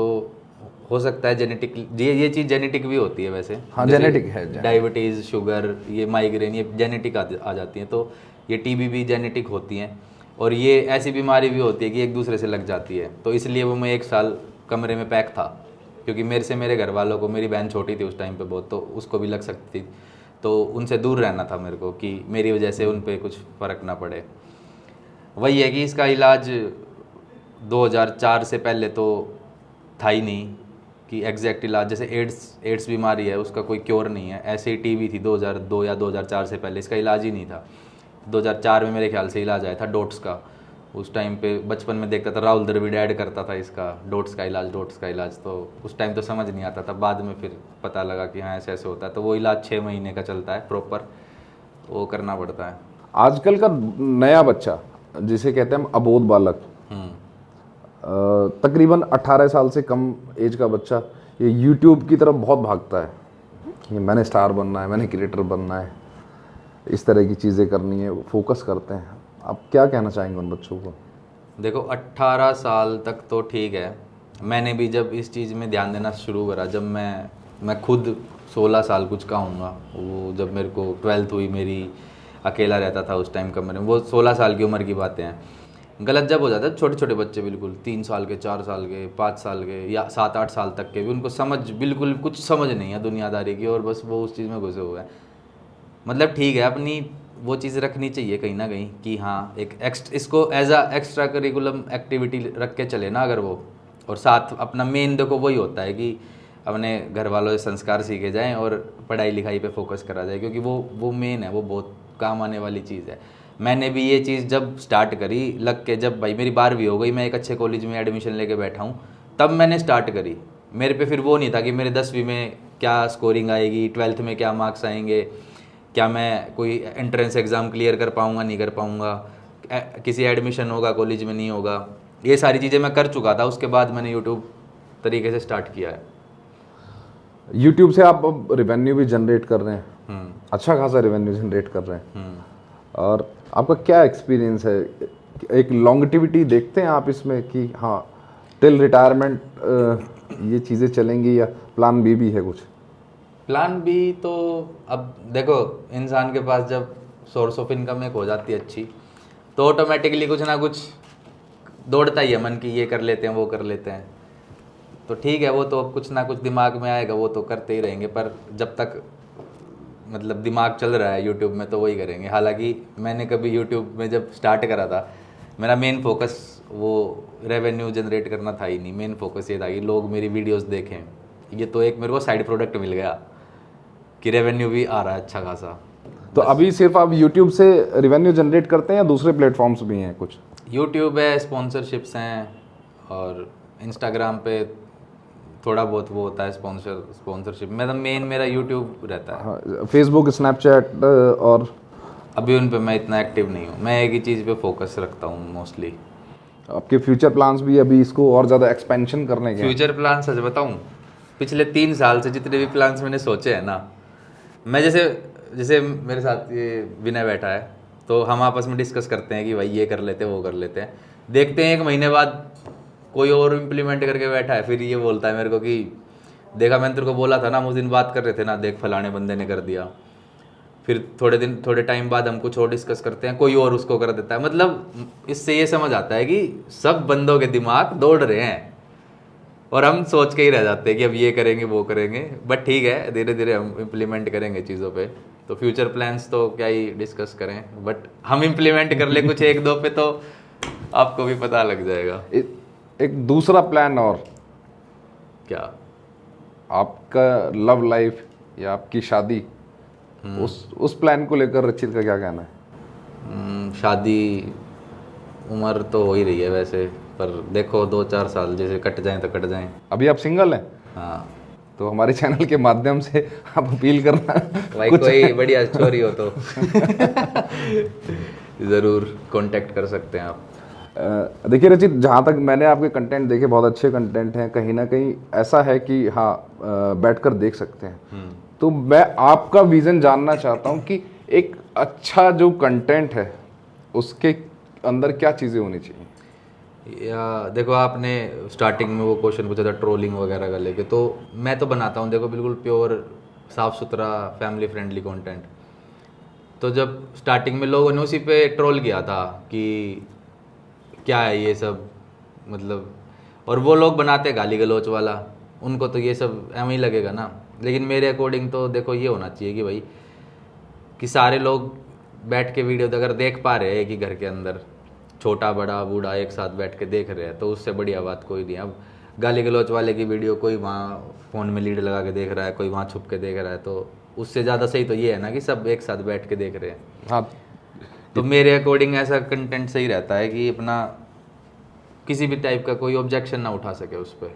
Speaker 2: हो सकता है जेनेटिक, ये चीज़ जेनेटिक भी होती है वैसे।
Speaker 1: हाँ, जेनेटिक है।
Speaker 2: डायबिटीज़, शुगर, ये माइग्रेन, ये जेनेटिक आ जाती हैं। तो ये टीबी भी जेनेटिक होती हैं, और ये ऐसी बीमारी भी होती है कि एक दूसरे से लग जाती है। तो इसलिए वो मैं 1 साल कमरे में पैक था, क्योंकि मेरे घर वालों को, मेरी बहन छोटी थी उस टाइम पे बहुत, तो उसको भी लग सकती थी। तो उनसे दूर रहना था मेरे को, कि मेरी वजह से उन पे कुछ फ़र्क ना पड़े। वही है कि इसका इलाज 2004 से पहले तो था ही नहीं कि एग्जैक्ट इलाज। जैसे एड्स बीमारी है, उसका कोई क्योर नहीं है, ऐसे ही टीबी थी 2002 या 2004 से पहले, इसका इलाज ही नहीं था। 2004 में मेरे ख्याल से इलाज आया था डोट्स का। उस टाइम पे बचपन में देखता था, राहुल द्रविड़ ऐड करता था इसका, डोट्स का इलाज। तो उस टाइम तो समझ नहीं आता था, बाद में फिर पता लगा कि हाँ ऐसे ऐसे होता है। तो वो इलाज 6 महीने का चलता है प्रॉपर, वो करना पड़ता है।
Speaker 1: आजकल का नया बच्चा, जिसे कहते हैं हम अबोध बालक, तकरीबन 18 साल से कम एज का बच्चा, ये यूट्यूब की तरफ बहुत भागता है कि मैंने स्टार बनना है, मैंने क्रिएटर बनना है, इस तरह की चीज़ें करनी है, फोकस करते हैं। आप क्या कहना चाहेंगे उन बच्चों को?
Speaker 2: देखो 18 साल तक तो ठीक है। मैंने भी जब इस चीज़ में ध्यान देना शुरू करा, जब मैं खुद 16 साल कुछ का हूँगा, वो जब मेरे को 12th हुई मेरी, अकेला रहता था उस टाइम कमरे में, वो 16 साल की उम्र की बातें हैं। गलत जब हो जाता है, छोटे छोटे बच्चे बिल्कुल 3 साल के, 4 साल के, 5 साल के, या 7-8 साल तक के भी, उनको समझ बिल्कुल कुछ समझ नहीं है दुनियादारी की, और बस वो उस चीज़ में घुसे हुए हैं। मतलब ठीक है, अपनी वो चीज़ रखनी चाहिए कहीं ना कहीं कि हाँ एक इसको as a extra curriculum activity रख के चले ना अगर वो, और साथ अपना मेन देखो वही होता है कि अपने घर वालों से संस्कार सीखे जाएं और पढ़ाई लिखाई पे फोकस करा जाए, क्योंकि वो मेन है, वो बहुत काम आने वाली चीज़ है। मैंने भी ये चीज़ जब स्टार्ट करी लग के, जब भाई मेरी 12वीं हो गई, मैं एक अच्छे कॉलेज में एडमिशन लेके बैठा हूँ, तब मैंने स्टार्ट करी। मेरे पे फिर वो नहीं था कि मेरे 10वीं में क्या स्कोरिंग आएगी, 12th में क्या मार्क्स आएंगे, क्या मैं कोई एंट्रेंस एग्ज़ाम क्लियर कर पाऊँगा नहीं कर पाऊँगा, किसी एडमिशन होगा कॉलेज में नहीं होगा, ये सारी चीज़ें मैं कर चुका था। उसके बाद मैंने यूट्यूब तरीके से स्टार्ट किया है।
Speaker 1: यूट्यूब से आप अब रेवेन्यू भी जनरेट कर रहे हैं, अच्छा खासा रेवेन्यू जनरेट कर रहे हैं, और आपका क्या एक्सपीरियंस है? एक लॉन्गेटिविटी देखते हैं आप इसमें कि हाँ टिल रिटायरमेंट ये चीज़ें चलेंगी, या प्लान बी भी है कुछ?
Speaker 2: प्लान बी तो अब देखो, इंसान के पास जब सोर्स ऑफ इनकम एक हो जाती है अच्छी, तो ऑटोमेटिकली कुछ ना कुछ दौड़ता ही है मन की, ये कर लेते हैं वो कर लेते हैं। तो ठीक है, वो तो कुछ ना कुछ दिमाग में आएगा, वो तो करते ही रहेंगे। पर जब तक मतलब दिमाग चल रहा है यूट्यूब में तो वही करेंगे। हालांकि मैंने कभी यूट्यूब में जब स्टार्ट करा था, मेरा मेन फोकस वो रेवेन्यू जनरेट करना था ही नहीं। मेन फोकस ये था कि लोग मेरी वीडियोस देखें। ये तो एक मेरे को साइड प्रोडक्ट मिल गया कि रेवेन्यू भी आ रहा है अच्छा खासा।
Speaker 1: तो अभी सिर्फ आप यूट्यूब से रेवेन्यू जनरेट करते हैं या दूसरे प्लेटफॉर्म्स भी हैं कुछ?
Speaker 2: यूट्यूब है, स्पॉन्सरशिप्स हैं, और इंस्टाग्राम पे थोड़ा बहुत वो होता है स्पॉन्सरशिप। मतलब मेन मेरा यूट्यूब रहता है।
Speaker 1: हाँ, फेसबुक, स्नैपचैट और
Speaker 2: अभी उन पे मैं इतना एक्टिव नहीं हूँ, मैं एक ही चीज़ पे फोकस रखता हूँ मोस्टली।
Speaker 1: आपके फ्यूचर प्लान्स भी अभी इसको और ज़्यादा एक्सपेंशन करने के?
Speaker 2: फ्यूचर प्लान सच बताऊँ, पिछले 3 साल से जितने भी प्लान्स मैंने सोचे हैं ना, मैं जैसे मेरे साथ ये विनय बैठा है, तो हम आपस में डिस्कस करते हैं कि भाई ये कर लेते हैं वो कर लेते हैं। देखते हैं 1 महीने बाद कोई और इम्प्लीमेंट करके बैठा है, फिर ये बोलता है मेरे को कि देखा मैंने तेरे को बोला था ना, हम उस दिन बात कर रहे थे ना, देख फलाने बंदे ने कर दिया। फिर थोड़े टाइम बाद हम कुछ और डिस्कस करते हैं, कोई और उसको कर देता है। मतलब इससे ये समझ आता है कि सब बंदों के दिमाग दौड़ रहे हैं, और हम सोच के ही रह जाते हैं कि अब ये करेंगे वो करेंगे। बट ठीक है, धीरे धीरे हम इम्प्लीमेंट करेंगे चीज़ों पे। तो फ्यूचर प्लान्स तो क्या ही डिस्कस करें, बट हम इम्प्लीमेंट कर ले कुछ 1-2 पे, तो आपको भी पता लग जाएगा।
Speaker 1: एक दूसरा प्लान और
Speaker 2: क्या?
Speaker 1: आपका लव लाइफ या आपकी शादी, उस प्लान को लेकर रचित का क्या कहना है?
Speaker 2: शादी उम्र तो हो ही रही है वैसे, पर देखो 2-4 साल जैसे कट जाएं तो कट जाएं।
Speaker 1: अभी आप सिंगल हैं?
Speaker 2: हाँ।
Speaker 1: तो हमारे चैनल के माध्यम से आप अपील करना
Speaker 2: भाई कोई बढ़िया छोरी हो तो ज़रूर कांटेक्ट कर सकते हैं आप।
Speaker 1: देखिए रचित, जहाँ तक मैंने आपके कंटेंट देखे, बहुत अच्छे कंटेंट हैं। कहीं ना कहीं ऐसा है कि हाँ बैठकर देख सकते हैं। तो मैं आपका विज़न जानना चाहता हूँ कि एक अच्छा जो कंटेंट है उसके अंदर क्या चीज़ें होनी चाहिए?
Speaker 2: या देखो, आपने स्टार्टिंग में वो क्वेश्चन पूछा था ट्रोलिंग वगैरह का लेके, तो मैं तो बनाता हूँ देखो बिल्कुल प्योर साफ़ सुथरा फैमिली फ्रेंडली कंटेंट। तो जब स्टार्टिंग में लोगों ने उसी पे ट्रोल किया था कि क्या है ये सब, मतलब, और वो लोग बनाते गाली गलौच वाला, उनको तो ये सब एवं ही लगेगा ना। लेकिन मेरे अकॉर्डिंग तो देखो ये होना चाहिए कि भाई कि सारे लोग बैठ के वीडियो अगर देख पा रहे हैं एक ही घर के अंदर, छोटा बड़ा बूढ़ा एक साथ बैठ के देख रहे हैं, तो उससे बढ़िया बात कोई नहीं। अब गाली गलौच वाले की वीडियो कोई वहाँ फ़ोन में लीड लगा के देख रहा है, कोई वहाँ छुप के देख रहा है, तो उससे ज़्यादा सही तो ये है ना कि सब एक साथ बैठ के देख रहे हैं।
Speaker 1: हाँ,
Speaker 2: तो मेरे अकॉर्डिंग ऐसा कंटेंट सही रहता है कि अपना किसी भी टाइप का कोई ऑब्जेक्शन ना उठा सके उस पर।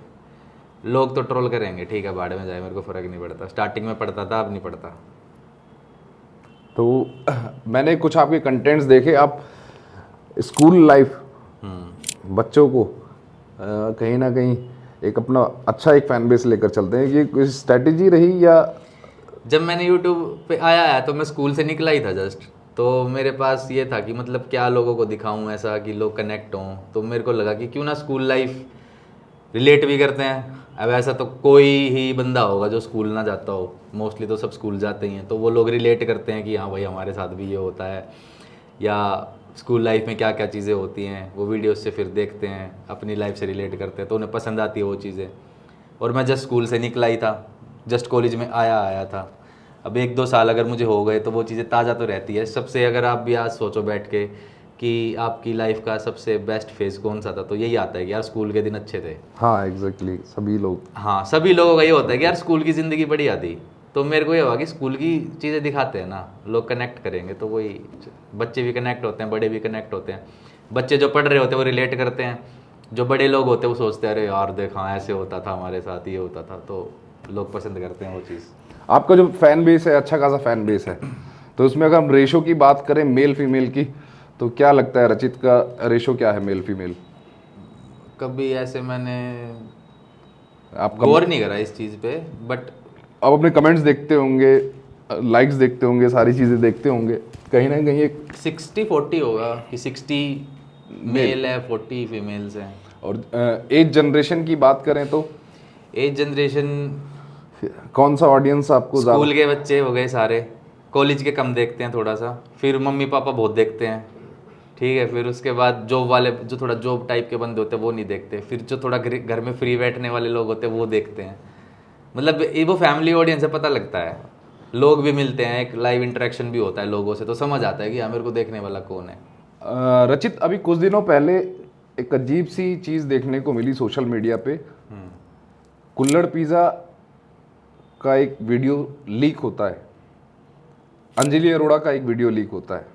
Speaker 2: लोग तो ट्रोल करेंगे, ठीक है, भाड़ में जाए, मेरे को फ़र्क नहीं पड़ता। स्टार्टिंग में पड़ता था, अब नहीं पड़ता।
Speaker 1: तो मैंने कुछ आपके कंटेंट्स देखे। आप स्कूल लाइफ बच्चों को कहीं ना कहीं एक अपना अच्छा एक फैन बेस लेकर चलते हैं। ये कोई स्ट्रेटेजी रही या?
Speaker 2: जब मैंने यूट्यूब पे आया तो मैं स्कूल से निकला ही था जस्ट, तो मेरे पास ये था कि मतलब क्या लोगों को दिखाऊं ऐसा कि लोग कनेक्ट हों। तो मेरे को लगा कि क्यों ना स्कूल लाइफ रिलेट भी करते हैं। अब ऐसा तो कोई ही बंदा होगा जो स्कूल ना जाता हो, मोस्टली तो सब स्कूल जाते ही हैं, तो वो लोग रिलेट करते हैं कि हाँ भाई हमारे साथ भी ये होता है, या स्कूल लाइफ में क्या क्या चीज़ें होती हैं, वो वीडियोस से फिर देखते हैं, अपनी लाइफ से रिलेट करते हैं, तो उन्हें पसंद आती है वो चीज़ें। और मैं जस्ट स्कूल से निकला ही था, जस्ट कॉलेज में आया था। अब 1-2 साल अगर मुझे हो गए तो वो चीज़ें ताज़ा तो रहती है। सबसे अगर आप भी आज सोचो बैठ के कि आपकी लाइफ का सबसे बेस्ट फेज़ कौन सा था, तो यही आता है कि यार स्कूल के दिन अच्छे थे।
Speaker 1: हाँ एग्जैक्टली, सभी लोग,
Speaker 2: हाँ, सभी लोगों का ये होता है कि यार स्कूल की ज़िंदगी बढ़िया थी। तो मेरे को ये हुआ कि स्कूल की चीज़ें दिखाते हैं ना, लोग कनेक्ट करेंगे, तो वही बच्चे भी कनेक्ट होते हैं, बड़े भी कनेक्ट होते हैं। बच्चे जो पढ़ रहे होते हैं वो रिलेट करते हैं, जो बड़े लोग होते हैं वो सोचते हैं अरे यार देखा ऐसे होता था हमारे साथ, ये होता था, तो लोग पसंद करते हैं वो चीज़।
Speaker 1: आपका जो फैन बेस है अच्छा खासा फैन बेस है, तो इसमें अगर हम रेशो की बात करें मेल फीमेल की, तो क्या लगता है रचित का रेशो क्या है मेल फीमेल?
Speaker 2: कभी ऐसे मैंने
Speaker 1: आपका
Speaker 2: गौर नहीं करा इस चीज़ पे, बट
Speaker 1: आप अपने कमेंट्स देखते होंगे, लाइक्स देखते होंगे, सारी चीज़ें देखते होंगे, कहीं ना कहीं एक
Speaker 2: 60-40 होगा कि 60 मेल है 40 फीमेल्स हैं।
Speaker 1: और एज जनरेशन की बात करें तो
Speaker 2: एज जनरेशन
Speaker 1: कौन सा ऑडियंस आपको
Speaker 2: स्कूल के बच्चे हो गए सारे, कॉलेज के कम देखते हैं थोड़ा सा, फिर मम्मी पापा बहुत देखते हैं, ठीक है, फिर उसके बाद जॉब वाले जो थोड़ा जॉब टाइप के बंदे होते हैं वो नहीं देखते, फिर जो थोड़ा घर में फ्री बैठने वाले लोग होते हैं वो देखते हैं। मतलब ये वो फैमिली ऑडियंस है, पता लगता है, लोग भी मिलते हैं, एक लाइव इंटरेक्शन भी होता है लोगों से, तो समझ आता है कि हाँ मेरे को देखने वाला कौन है।
Speaker 1: रचित, अभी कुछ दिनों पहले एक अजीब सी चीज़ देखने को मिली सोशल मीडिया पे। कुल्हड़ पिज़्ज़ा का एक वीडियो लीक होता है, अंजलि अरोड़ा का एक वीडियो लीक होता है।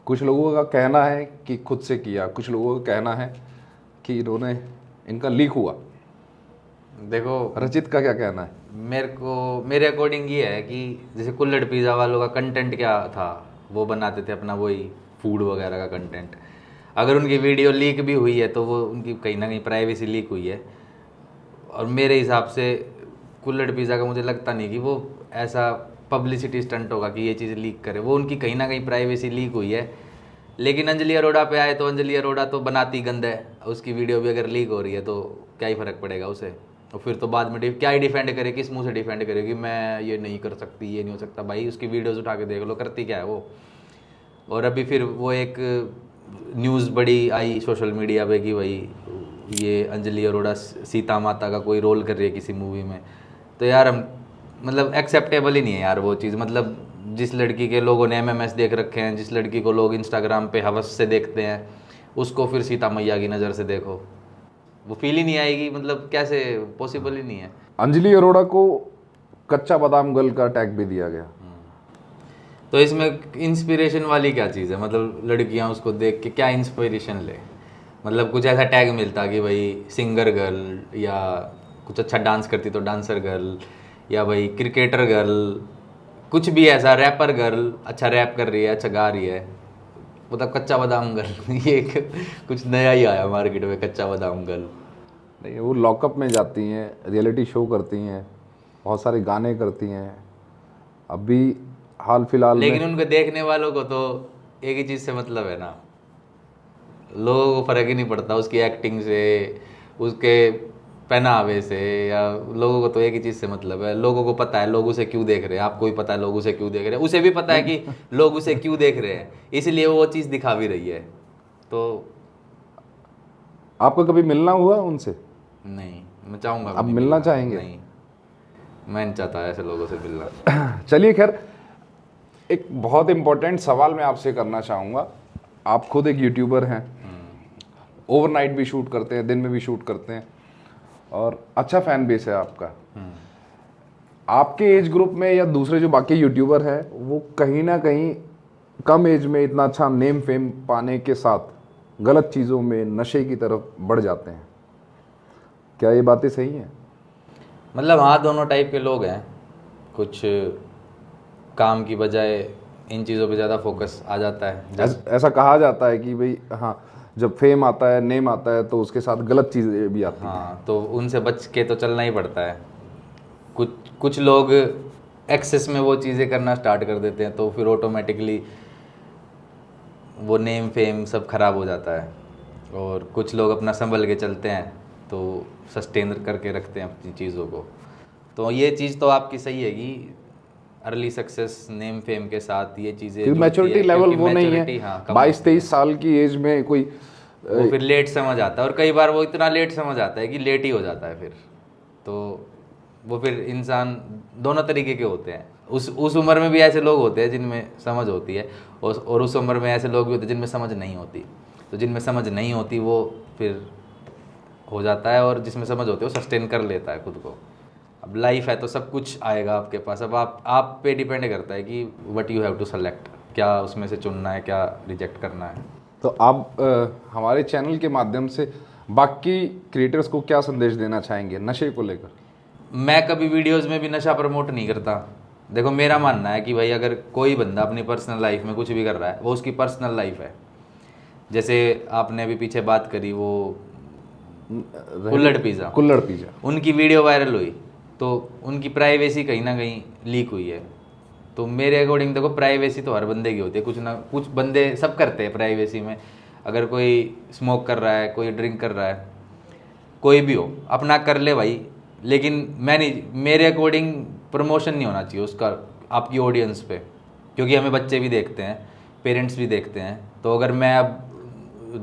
Speaker 1: कुछ लोगों का कहना है कि खुद से किया, कुछ लोगों का कहना है कि इन्होंने इनका लीक हुआ।
Speaker 2: देखो
Speaker 1: रचित का क्या कहना है?
Speaker 2: मेरे अकॉर्डिंग ये है कि जैसे कुल्हड़ पिज़्ज़ा वालों का कंटेंट क्या था, वो बनाते थे अपना वही फूड वगैरह का कंटेंट। अगर उनकी वीडियो लीक भी हुई है तो वो उनकी कहीं ना कहीं प्राइवेसी लीक हुई है, और मेरे हिसाब से कुल्हड़ पिज़्ज़ा का मुझे लगता नहीं कि वो ऐसा पब्लिसिटी स्टंट होगा कि ये चीज़ लीक करे, वो उनकी कहीं ना कहीं प्राइवेसी लीक हुई है। लेकिन अंजलि अरोड़ा पे आए तो अंजलि अरोड़ा तो बनाती गंद है, उसकी वीडियो भी अगर लीक हो रही है तो क्या ही फ़र्क पड़ेगा उसे। और फिर तो बाद में क्या ही डिफेंड करे, किस मुंह से डिफेंड करे कि मैं ये नहीं कर सकती, ये नहीं हो सकता। भाई उसकी वीडियोज़ उठा के देख लो, करती क्या है वो। और अभी फिर वो एक न्यूज़ बड़ी आई सोशल मीडिया पे कि भाई ये अंजलि अरोड़ा सीता माता का कोई रोल कर रही है किसी मूवी में। तो यार हम मतलब एक्सेप्टेबल ही नहीं है यार वो चीज़। मतलब जिस लड़की के लोगों ने एमएमएस देख रखे हैं, जिस लड़की को लोग इंस्टाग्राम पे हवस से देखते हैं, उसको फिर सीता मैया की नज़र से देखो, वो फील ही नहीं आएगी। मतलब कैसे, पॉसिबल ही नहीं है।
Speaker 1: अंजलि अरोड़ा को कच्चा बादाम गर्ल का टैग भी दिया गया।
Speaker 2: तो इसमें इंस्पिरेशन वाली क्या चीज़ है? मतलब लड़कियां उसको देख के क्या इंस्पिरेशन ले? मतलब कुछ ऐसा टैग मिलता कि भाई सिंगर गर्ल, या कुछ अच्छा डांस करती तो डांसर गर्ल, या भाई क्रिकेटर गर्ल, कुछ भी ऐसा, रैपर गर्ल, अच्छा रैप कर रही है, अच्छा गा रही है, मतलब कच्चा बादाम गर्ल। ये कुछ नया ही आया मार्केट में, कच्चा बादाम गर्ल।
Speaker 1: नहीं, वो लॉकअप में जाती हैं, रियलिटी शो करती हैं, बहुत सारे गाने करती हैं। अभी हाल फिलहाल
Speaker 2: लेकिन
Speaker 1: में
Speaker 2: उनको देखने वालों को तो एक ही चीज़ से मतलब है ना, लोगों को फर्क ही नहीं पड़ता उसकी एक्टिंग से, उसके पहनावे से, या लोगों को तो एक ही चीज़ से मतलब है, लोगों को पता है लोग उसे क्यों देख रहे हैं, आपको भी पता है लोग उसे क्यों देख रहे हैं, उसे भी पता है कि लोग उसे क्यों देख रहे हैं, इसलिए वो चीज़ दिखा भी रही है। तो
Speaker 1: आपका कभी मिलना हुआ उनसे?
Speaker 2: नहीं, मैं चाहूँगा
Speaker 1: आप मिलना चाहेंगे?
Speaker 2: नहीं, मैं नहीं चाहता ऐसे लोगों से मिलना।
Speaker 1: चलिए खैर, एक बहुत इम्पोर्टेंट सवाल मैं आपसे करना चाहूँगा। आप खुद एक यूट्यूबर हैं, ओवरनाइट भी शूट करते हैं, दिन में भी शूट करते हैं, और अच्छा फैन बेस है आपका। आपके एज ग्रुप में या दूसरे जो बाकी यूट्यूबर हैं, वो कहीं ना कहीं कम एज में इतना अच्छा नेम फेम पाने के साथ गलत चीज़ों में, नशे की तरफ बढ़ जाते हैं। क्या ये बातें सही हैं?
Speaker 2: मतलब हाँ, दोनों टाइप के लोग हैं। कुछ काम की बजाय इन चीज़ों पे ज़्यादा फोकस आ जाता है।
Speaker 1: ऐसा कहा जाता है कि भाई हाँ, जब फेम आता है, नेम आता है, तो उसके साथ गलत चीज़ें भी आती हैं।
Speaker 2: हाँ, तो उनसे बच के तो चलना ही पड़ता है। कुछ लोग एक्सेस में वो चीज़ें करना स्टार्ट कर देते हैं, तो फिर ऑटोमेटिकली वो नेम फेम सब खराब हो जाता है। और कुछ लोग अपना संभल के चलते हैं, तो सस्टेन करके रखते हैं अपनी चीज़ों को। तो ये चीज़ तो आपकी सही है कि अर्ली सक्सेस नेम फेम के साथ ये चीज़ें,
Speaker 1: मैच्योरिटी लेवल वो नहीं है।
Speaker 2: हाँ,
Speaker 1: 22-23 साल की एज में कोई
Speaker 2: वो फिर लेट समझ आता है, और कई बार वो इतना लेट समझ आता है कि लेट ही हो जाता है फिर। तो वो फिर इंसान दोनों तरीके के होते हैं। उस उम्र में भी ऐसे लोग होते हैं जिनमें समझ होती है, और उस उम्र में ऐसे लोग भी होते हैं जिनमें समझ नहीं होती। तो जिनमें समझ नहीं होती वो फिर हो जाता है, और जिसमें समझ होती है वो सस्टेन कर लेता है खुद को। अब लाइफ है तो सब कुछ आएगा आपके पास। अब आप पे डिपेंड करता है कि what you have to select, क्या उसमें से चुनना है, क्या रिजेक्ट करना है।
Speaker 1: तो आप हमारे चैनल के माध्यम से बाकी क्रिएटर्स को क्या संदेश देना चाहेंगे नशे को लेकर?
Speaker 2: मैं कभी वीडियोस में भी नशा प्रमोट नहीं करता। देखो, मेरा मानना है कि भाई अगर कोई बंदा अपनी पर्सनल लाइफ में कुछ भी कर रहा है, वो उसकी पर्सनल लाइफ है। जैसे आपने अभी पीछे बात करी वो कुल्हड़ पिज़्ज़ा, उनकी वीडियो वायरल हुई, तो उनकी प्राइवेसी कहीं ना कहीं लीक हुई है। तो मेरे अकॉर्डिंग देखो, प्राइवेसी तो हर बंदे की होती है, कुछ ना कुछ बंदे सब करते हैं प्राइवेसी में। अगर कोई स्मोक कर रहा है, कोई ड्रिंक कर रहा है, कोई भी हो, अपना कर ले भाई। लेकिन मेरे अकॉर्डिंग प्रमोशन नहीं होना चाहिए उसका आपकी ऑडियंस पे, क्योंकि हमें बच्चे भी देखते हैं, पेरेंट्स भी देखते हैं। तो अगर मैं अब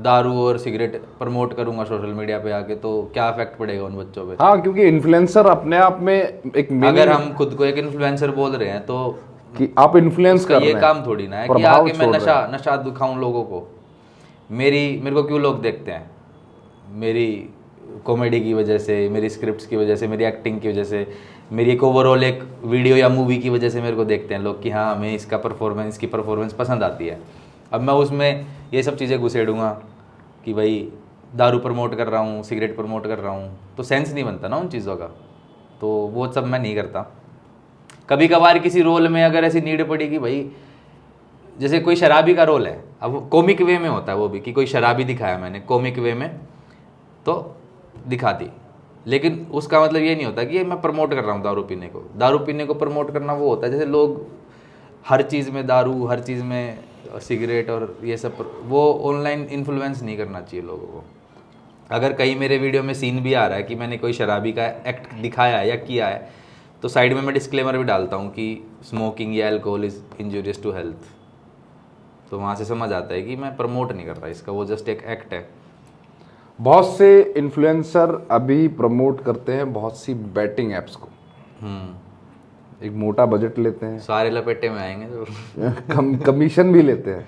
Speaker 2: दारू और सिगरेट प्रमोट करूंगा सोशल मीडिया पे आके, तो क्या इफेक्ट पड़ेगा उन बच्चों पे?
Speaker 1: हाँ, क्योंकि इन्फ्लुएंसर अपने आप में एक
Speaker 2: अगर हम खुद को एक इन्फ्लुएंसर बोल रहे हैं, तो
Speaker 1: कि आप इन्फ्लुएंस कर रहे हैं,
Speaker 2: ये काम थोड़ी ना है कि आके मैं नशा दिखाऊं लोगों को। मेरे को क्यों लोग देखते हैं? मेरी कॉमेडी की वजह से, मेरी स्क्रिप्ट्स की वजह से, मेरी एक्टिंग की वजह से, मेरी एक ओवरऑल एक वीडियो या मूवी की वजह से मेरे को देखते हैं लोग कि हाँ, हमें इसकी परफॉर्मेंस पसंद आती है। अब मैं उसमें ये सब चीज़ें घुसेड़ूंगा कि भाई दारू प्रमोट कर रहा हूँ, सिगरेट प्रमोट कर रहा हूँ, तो सेंस नहीं बनता ना उन चीज़ों का। तो वो सब मैं नहीं करता। कभी कभार किसी रोल में अगर ऐसी नीड पड़ी कि भाई, जैसे कोई शराबी का रोल है, अब कॉमिक वे में होता है वो भी, कि कोई शराबी दिखाया मैंने कॉमिक वे में, तो दिखा दी। लेकिन उसका मतलब ये नहीं होता कि मैं प्रमोट कर रहा हूँ दारू पीने को। दारू पीने को प्रमोट करना वो होता है जैसे लोग हर चीज़ में दारू, हर चीज़ में सिगरेट और ये सब, वो ऑनलाइन इन्फ्लुएंस नहीं करना चाहिए लोगों को। अगर कहीं मेरे वीडियो में सीन भी आ रहा है कि मैंने कोई शराबी का एक्ट दिखाया है या किया है, तो साइड में मैं डिस्क्लेमर भी डालता हूँ कि स्मोकिंग या alcohol is injurious to health. तो वहाँ से समझ आता है कि मैं प्रमोट नहीं कर रहा इसका, वो जस्ट एक एक्ट है।
Speaker 1: बहुत से इन्फ्लुएंसर अभी प्रमोट करते हैं बहुत सी बैटिंग एप्स को। एक मोटा बजट लेते हैं,
Speaker 2: सारे लपेटे में आएंगे तो
Speaker 1: कमीशन भी लेते हैं।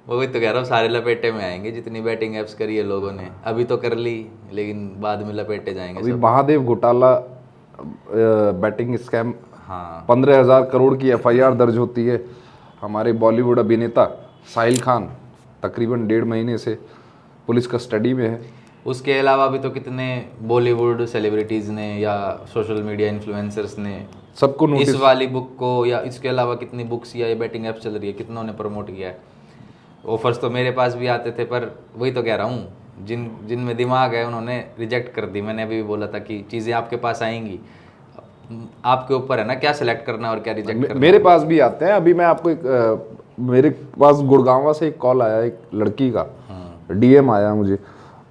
Speaker 2: वो भी तो कह रहा हूँ, सारे लपेटे में आएंगे। जितनी बैटिंग एप्स करी है लोगों ने, अभी तो कर ली, लेकिन बाद में लपेटे जाएंगे।
Speaker 1: अभी महादेव घोटाला बैटिंग स्कैम,
Speaker 2: हाँ,
Speaker 1: 15,000 करोड़ की FIR दर्ज होती है। हमारे बॉलीवुड अभिनेता साहिल खान तकरीबन 1.5 महीने से पुलिस कस्टडी में है।
Speaker 2: उसके अलावा भी तो कितने बॉलीवुड सेलिब्रिटीज़ ने या सोशल मीडिया इन्फ्लुएंसर्स ने
Speaker 1: सबको
Speaker 2: इस वाली बुक को, या इसके अलावा कितनी बुक्स या ये बैटिंग ऐप चल रही है, कितनों ने प्रमोट किया है। ऑफर्स तो मेरे पास भी आते थे, पर वही तो कह रहा हूँ, जिनमें दिमाग है उन्होंने रिजेक्ट कर दी। मैंने अभी भी बोला था कि चीज़ें आपके पास आएंगी, आपके ऊपर है ना क्या सिलेक्ट करना और क्या रिजेक्ट करना।
Speaker 1: मेरे पास भी आते हैं। अभी मैं आपको मेरे पास गुड़गांवा से एक कॉल आया एक लड़की का, डीएम आया मुझे,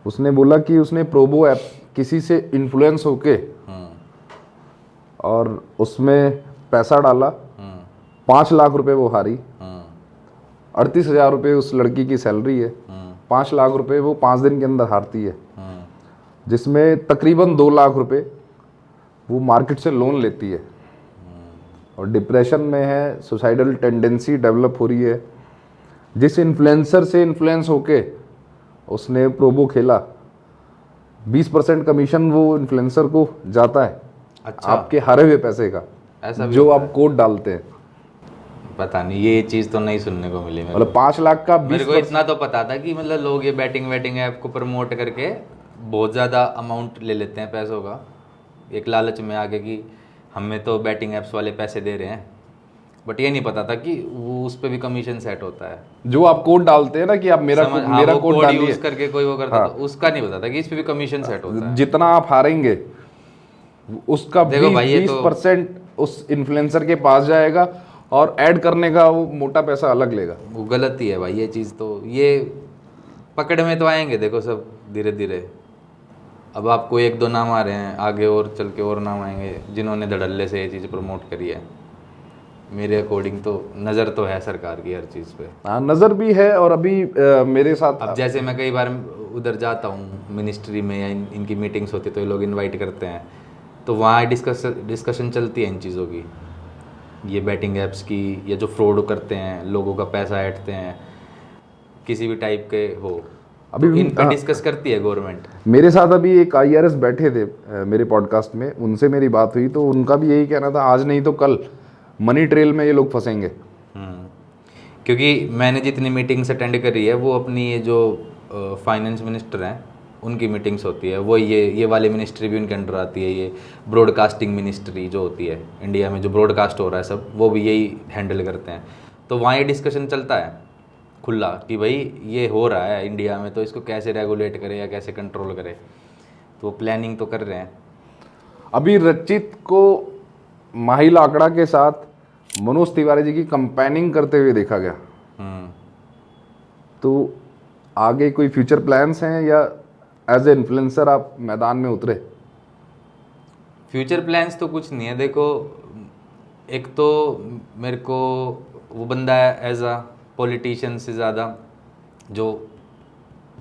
Speaker 1: उसने बोला कि उसने प्रोबो ऐप किसी से इन्फ्लुएंस होके और उसमें पैसा डाला, 5 लाख रुपए वो हारी, 38,000 रुपये उस लड़की की सैलरी है, 5 लाख रुपए वो 5 दिन के अंदर हारती है, जिसमें तकरीबन 2 लाख रुपए वो मार्केट से लोन लेती है और डिप्रेशन में है, सुसाइडल टेंडेंसी डेवलप हो रही है। जिस इन्फ्लुएंसर से इन्फ्लुएंस होके उसने प्रोबो खेला, 20% कमीशन वो इन्फ्लुएंसर को जाता है।
Speaker 2: अच्छा।
Speaker 1: आपके हारे हुए पैसे का,
Speaker 2: ऐसा भी
Speaker 1: जो
Speaker 2: होता
Speaker 1: आप कोड डालते हैं।
Speaker 2: पता नहीं, ये चीज़ तो नहीं सुनने को मिली मेरे
Speaker 1: मतलब 5 लाख का
Speaker 2: मेरे को
Speaker 1: 20%।
Speaker 2: इतना तो पता था कि मतलब लोग ये बैटिंग ऐप को प्रमोट करके बहुत ज़्यादा अमाउंट ले लेते हैं पैसों का, एक लालच में आके कि हमें तो बैटिंग ऐप्स वाले पैसे दे रहे हैं, बट ये नहीं पता था कि वो उस पर भी कमीशन सेट होता है।
Speaker 1: जो आप कोड डालते हैं ना कि आप मेरा कोड डालिए,
Speaker 2: यूज करके कोई वो करता तो उसका नहीं पता था कि इस पे भी कमीशन सेट होता है।
Speaker 1: जितना आप हारेंगे उसका
Speaker 2: देखो भाई, ये
Speaker 1: 20% उस इन्फ्लुएंसर के पास जाएगा और ऐड करने का वो मोटा पैसा अलग लेगा।
Speaker 2: वो गलत ही है भाई ये चीज़, तो ये पकड़ में तो आएंगे देखो सब धीरे धीरे। अब आपको 1-2 नाम आ रहे हैं, आगे और चल के और नाम आएंगे जिन्होंने धड़ल्ले से ये चीज़ प्रमोट करी है। मेरे अकॉर्डिंग तो नज़र तो है सरकार की हर चीज़ पे।
Speaker 1: हाँ, नज़र भी है। और अभी मेरे साथ
Speaker 2: अब जैसे मैं कई बार उधर जाता हूँ मिनिस्ट्री में या इनकी मीटिंग्स होती तो ये लोग इनवाइट करते हैं, तो वहाँ डिस्कशन चलती है इन चीज़ों की, ये बैटिंग ऐप्स की, या जो फ्रॉड करते हैं, लोगों का पैसा ऐंठते हैं, किसी भी टाइप के हो,
Speaker 1: अभी
Speaker 2: तो इन पर डिस्कस करती है गवर्नमेंट।
Speaker 1: मेरे साथ अभी एक IRS बैठे थे मेरे पॉडकास्ट में, उनसे मेरी बात हुई तो उनका भी यही कहना था, आज नहीं तो कल मनी ट्रेल में ये लोग फंसेंगे।
Speaker 2: क्योंकि मैंने जितनी मीटिंग्स अटेंड करी है वो अपनी ये जो फाइनेंस मिनिस्टर हैं उनकी मीटिंग्स होती है, वो ये वाली मिनिस्ट्री भी उनके अंडर आती है। ये ब्रॉडकास्टिंग मिनिस्ट्री जो होती है इंडिया में, जो ब्रॉडकास्ट हो रहा है सब, वो भी यही हैंडल करते हैं। तो वहाँ ये डिस्कशन चलता है खुला कि भाई ये हो रहा है इंडिया में, तो इसको कैसे रेगुलेट करें या कैसे कंट्रोल करें, तो वो प्लानिंग तो कर रहे हैं।
Speaker 1: अभी रचित को माहिल आंकड़ा के साथ मनोज तिवारी जी की कंपेनिंग करते हुए देखा गया। तो आगे कोई फ्यूचर प्लान्स हैं या एज ए इन्फ्लुएंसर आप मैदान में उतरे?
Speaker 2: फ्यूचर प्लान्स तो कुछ नहीं है। देखो, एक तो मेरे को वो बंदा है एज अ पॉलिटिशियन से ज़्यादा जो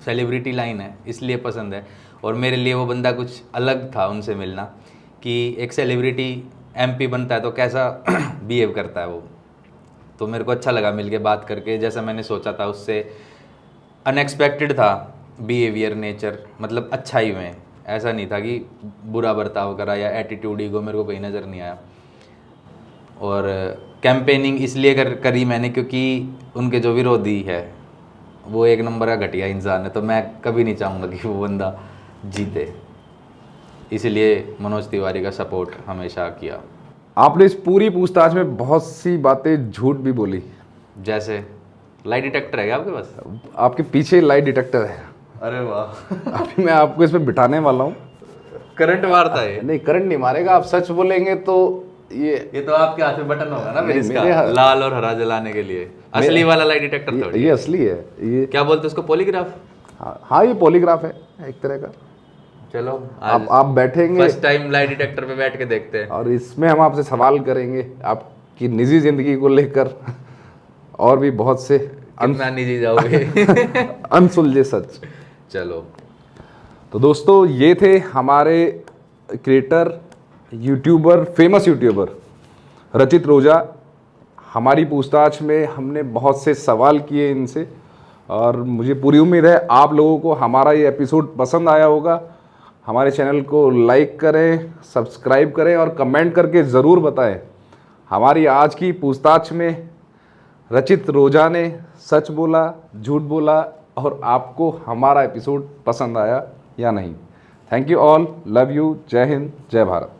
Speaker 2: सेलिब्रिटी लाइन है इसलिए पसंद है, और मेरे लिए वो बंदा कुछ अलग था उनसे मिलना, कि एक सेलिब्रिटी MP बनता है तो कैसा बिहेव करता है वो, तो मेरे को अच्छा लगा मिलके बात करके। जैसा मैंने सोचा था उससे अनएक्सपेक्टेड था बिहेवियर, नेचर, मतलब अच्छाई में, ऐसा नहीं था कि बुरा बर्ताव करा या एटीट्यूड, ईगो मेरे को कहीं नज़र नहीं आया। और कैंपेनिंग इसलिए करी मैंने क्योंकि उनके जो विरोधी है वो एक नंबर का घटिया इंसान है, तो मैं कभी नहीं चाहूँगा कि वो बंदा जीते, इसलिए मनोज तिवारी का सपोर्ट हमेशा किया।
Speaker 1: आपने इस पूरी पूछताछ में बहुत सी बातें झूठ भी बोली।
Speaker 2: जैसे लाई डिटेक्टर है क्या आपके पास?
Speaker 1: आपके पीछे लाई डिटेक्टर है।
Speaker 2: अरे वाह
Speaker 1: अभी मैं आपको इस पे बिठाने वाला हूँ।
Speaker 2: करंट मारता है?
Speaker 1: नहीं, करंट नहीं मारेगा। आप सच बोलेंगे तो ये
Speaker 2: तो आपके हाथ में बटन होगा ना फिर
Speaker 1: नहीं,
Speaker 2: इसका,
Speaker 1: मेरे हाथ-
Speaker 2: लाल और हरा जलाने के लिए। असली वाला लाई डिटेक्टर थोड़ी,
Speaker 1: ये असली है। ये
Speaker 2: क्या बोलते हैं उसको, पॉलीग्राफ?
Speaker 1: हाँ, ये पॉलीग्राफ है एक तरह का।
Speaker 2: चलो
Speaker 1: आप बैठेंगे,
Speaker 2: फर्स्ट टाइम लाई डिटेक्टर पे बैठ के देखते हैं,
Speaker 1: और इसमें हम आपसे सवाल करेंगे आपकी निजी जिंदगी को लेकर और भी बहुत से
Speaker 2: कितना निजी जाओगे
Speaker 1: अनसुलझे सच।
Speaker 2: चलो,
Speaker 1: तो दोस्तों, ये थे हमारे क्रिएटर, यूट्यूबर, फेमस यूट्यूबर रचित रोजा। हमारी पूछताछ में हमने बहुत से सवाल किए इनसे, और मुझे पूरी उम्मीद है आप लोगों को हमारा ये एपिसोड पसंद आया होगा। हमारे चैनल को लाइक करें, सब्सक्राइब करें और कमेंट करके ज़रूर बताएं हमारी आज की पूछताछ में रचित रोजा ने सच बोला, झूठ बोला, और आपको हमारा एपिसोड पसंद आया या नहीं। Thank you all, love you, जय हिंद, जय भारत।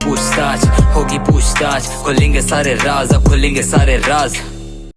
Speaker 3: पूछताछ होगी पूछताछ, खोलेंगे सारे राज, अब खोलेंगे सारे राज।